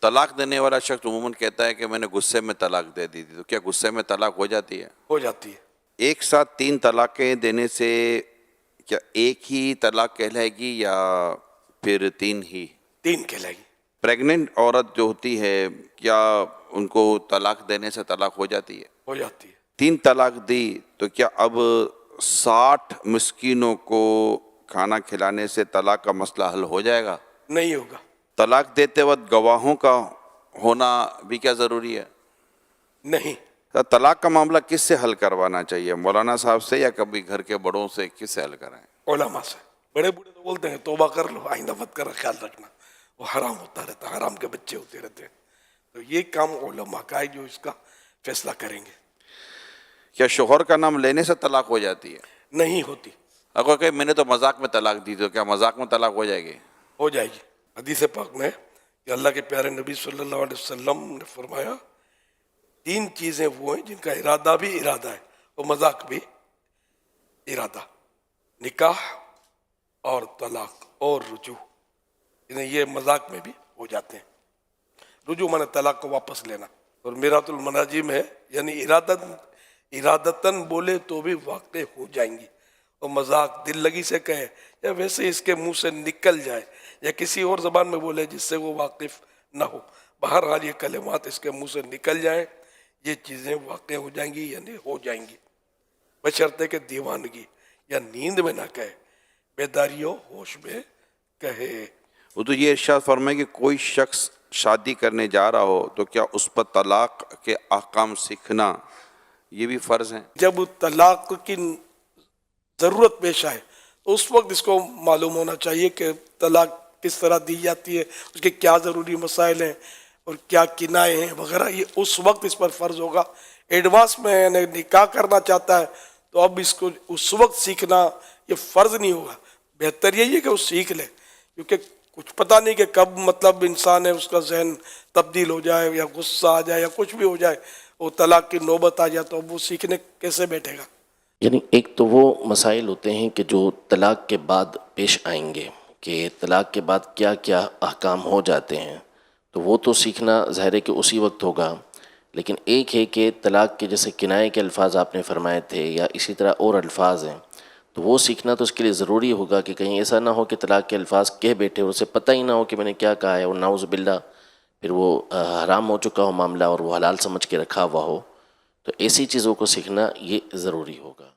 طلاق دینے والا شخص عموماً کہتا ہے کہ میں نے غصے میں طلاق دے دی تھی، تو کیا غصے میں طلاق ہو جاتی ہے؟ ہو جاتی ہے۔ ایک ساتھ 3 طلاقیں دینے سے کیا ایک ہی طلاق کہلائے گی یا پھر 3 ہی؟ 3 کہلائے گی۔ پریگننٹ عورت جو ہوتی ہے کیا ان کو طلاق دینے سے طلاق ہو جاتی ہے؟ ہو جاتی ہے۔ 3 طلاق دی تو کیا اب 60 مسکینوں کو کھانا کھلانے سے طلاق کا مسئلہ حل ہو جائے گا؟ نہیں ہوگا۔ طلاق دیتے وقت گواہوں کا ہونا بھی کیا ضروری ہے؟ نہیں۔ طلاق کا معاملہ کس سے حل کروانا چاہیے، مولانا صاحب سے یا کبھی گھر کے بڑوں سے، کس سے حل کرائیں؟ علماء سے۔ بڑے بوڑھے تو بولتے ہیں توبہ کر لو، آئندہ مت کر، خیال رکھنا، وہ حرام ہوتا رہتا ہے، حرام کے بچے ہوتے رہتے ہیں۔ تو یہ کام علماء کا ہے جو اس کا فیصلہ کریں گے۔ کیا شوہر کا نام لینے سے طلاق ہو جاتی ہے؟ نہیں ہوتی۔ اگر کہ میں نے تو مذاق میں طلاق دی، تو کیا مذاق میں طلاق ہو جائے گی؟ ہو جائے گی۔ حدیث پاک میں کہ اللہ کے پیارے نبی صلی اللہ علیہ وسلم نے فرمایا 3 چیزیں وہ ہیں جن کا ارادہ بھی ارادہ ہے اور مذاق بھی ارادہ، نکاح اور طلاق اور رجوع، یہ مذاق میں بھی ہو جاتے ہیں۔ رجوع مانے طلاق کو واپس لینا، اور میرات المناجی میں یعنی ارادتاً بولے تو بھی واقع ہو جائیں گی، اور مذاق دل لگی سے کہے یا ویسے اس کے منہ سے نکل جائے یا کسی اور زبان میں بولے جس سے وہ واقف نہ ہو، بہرحال یہ کلمات اس کے منہ سے نکل جائیں، یہ چیزیں واقع ہو جائیں گی یعنی ہو جائیں گی، بشرطے کہ دیوانگی یا نیند میں نہ کہے، بیداری و ہوش میں کہے۔ وہ تو یہ ارشاد فرمائے کہ کوئی شخص شادی کرنے جا رہا ہو تو کیا اس پر طلاق کے احکام سیکھنا یہ بھی فرض ہیں؟ جب طلاق کی ضرورت پیش آئے تو اس وقت اس کو معلوم ہونا چاہیے کہ طلاق کس طرح دی جاتی ہے، اس کے کیا ضروری مسائل ہیں اور کیا کنائے ہیں وغیرہ، یہ اس وقت اس پر فرض ہوگا۔ ایڈوانس میں یعنی نکاح کرنا چاہتا ہے تو اب اس کو اس وقت سیکھنا یہ فرض نہیں ہوگا، بہتر یہی ہے کہ وہ سیکھ لے، کیونکہ کچھ پتہ نہیں کہ کب مطلب انسان ہے اس کا ذہن تبدیل ہو جائے یا غصہ آ جائے یا کچھ بھی ہو جائے، وہ طلاق کی نوبت آ جائے تو اب وہ سیکھنے کیسے بیٹھے گا؟ یعنی ایک تو وہ مسائل ہوتے ہیں کہ جو طلاق کے بعد پیش آئیں گے، کہ طلاق کے بعد کیا کیا احکام ہو جاتے ہیں، تو وہ تو سیکھنا ظاہر ہے کہ اسی وقت ہوگا۔ لیکن ایک ہے کہ طلاق کے جیسے کنائے کے الفاظ آپ نے فرمائے تھے یا اسی طرح اور الفاظ ہیں، تو وہ سیکھنا تو اس کے لیے ضروری ہوگا کہ کہیں ایسا نہ ہو کہ طلاق کے الفاظ کہہ بیٹھے اور اسے پتہ ہی نہ ہو کہ میں نے کیا کہا ہے، اور نعوذ باللہ پھر وہ حرام ہو چکا ہو معاملہ اور وہ حلال سمجھ کے رکھا ہوا ہو، تو ایسی چیزوں کو سیکھنا یہ ضروری ہوگا۔